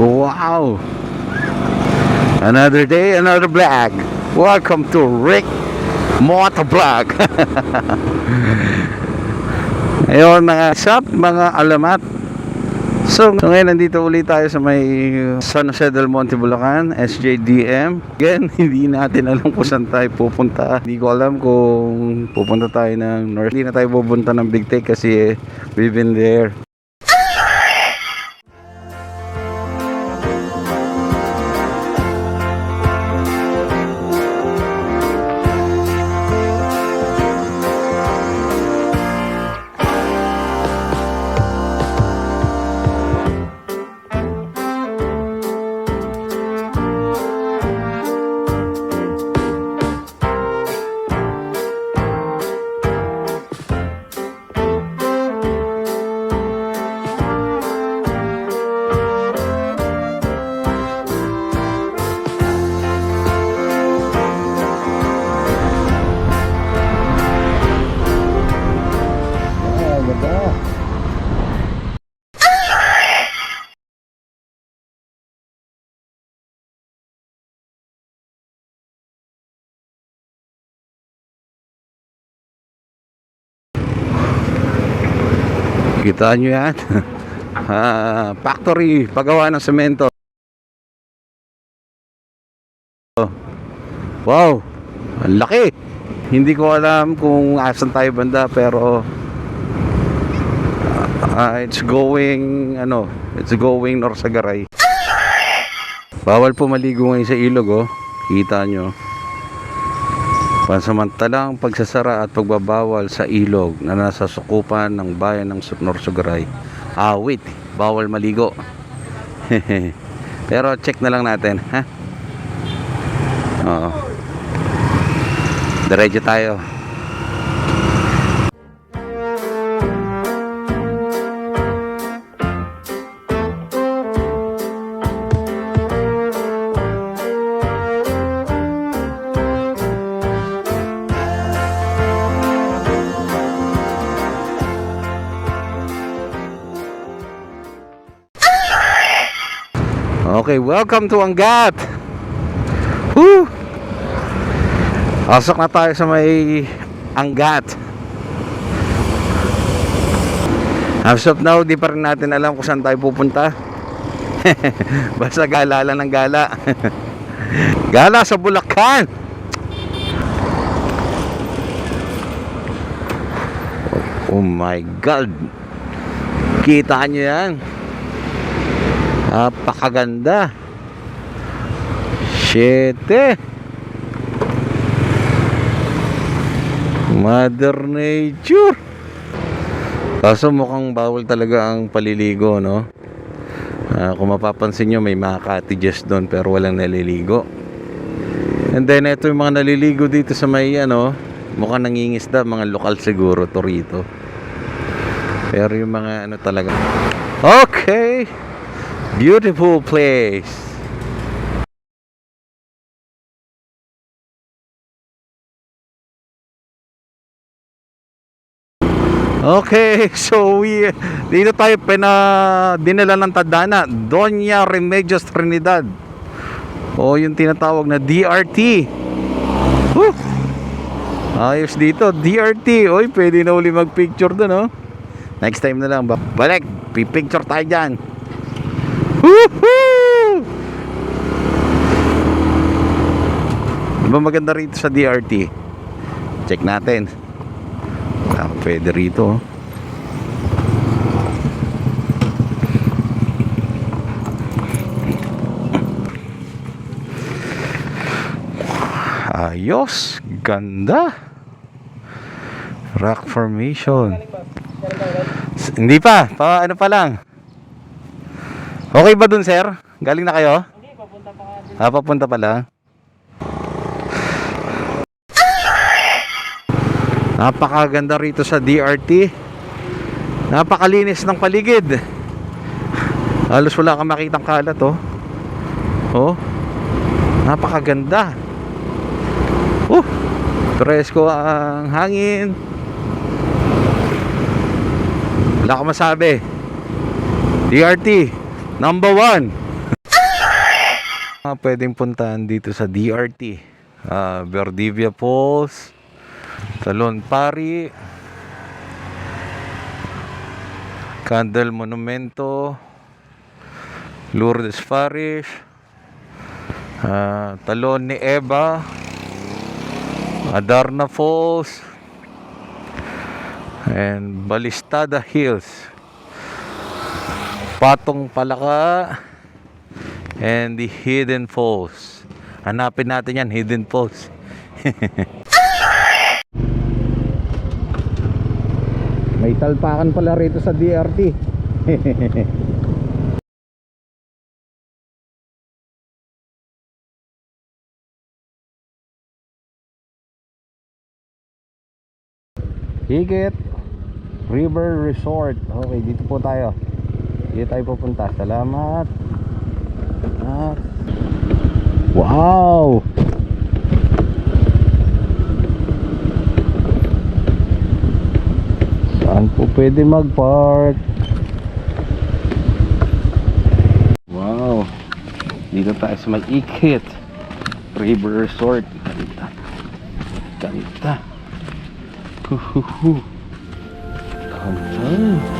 Wow! Another day, another vlog. Welcome to Rick Motovlog. Ayun mga shop, mga alamat. So ngayon nandito ulit tayo sa may San Jose del Monte, Bulacan, SJDM. Again, hindi natin alam kung saan tayo pupunta. Hindi ko alam kung pupunta tayo ng north. Hindi na tayo pupunta ng Big Take kasi we've been there. Kita nyo yan. Factory paggawa ng semento. Wow, ang laki. Hindi ko alam kung asan tayo banda, pero it's going Norsagaray. Bawal po maligo ngayon sa ilog, oh. Kita nyo. Pansamantalang pagsasara at pagbabawal sa ilog na nasa sukupan ng bayan ng Norsagaray. Wait, bawal maligo. Pero check na lang natin, ha? Oo. Diretso tayo. Okay, welcome to Angat. Woo! Pasok na tayo sa may Angat. As of now, di pa rin natin alam kung saan tayo pupunta. Basta gala lang ng gala. Gala sa Bulacan. Oh my God. Kita nyo yan. Napakaganda. Shete. Mother Nature. Kaso mukhang bawal talaga ang paliligo, no? Kung mapapansin nyo, may mga cottages doon pero walang naliligo. And then ito yung mga naliligo dito sa may mukhang nangingisda, mga lokal siguro to rito. Pero yung mga talaga. Okay, beautiful place. Okay, so dito tayo dinala ng tadhana, Doña Remedios Trinidad, o yung tinatawag na DRT. Ayos dito, DRT. Oy, pwede na uli mag-picture doon, oh. Next time na lang, balik, pipicture tayo dyan. Woohoo! Diba maganda rito sa DRT? Check natin. Pwede rito. Ayos, ganda. Rock formation. Hindi pa, ano pa lang. Okay ba dun, sir? Galing na kayo? Hindi, papunta pa nga. Papunta pa lang. Napakaganda rito sa DRT. Napakalinis ng paligid. Halos wala kang makitang kalat, oh. Oh. Napakaganda. Presko ang hangin. Wala akong masabi. DRT number 1. Pwedeng puntahan dito sa DRT. Verdivia Falls, Talon Pari, Candle Monumento, Lourdes Parish, Talon ni Eva, Adarna Falls, and Balistada Hills, Patong Palaka, and the Hidden Falls. Hanapin natin yan, Hidden Falls. May talpakan pala rito sa DRT. Higit River Resort. Okay, dito po tayo. Dito tayo pupunta. Salamat. Wow! Saan po pwede mag-park? Wow! Dito tayo sa may Higit River Resort. Ganda. Ganda. Ganda.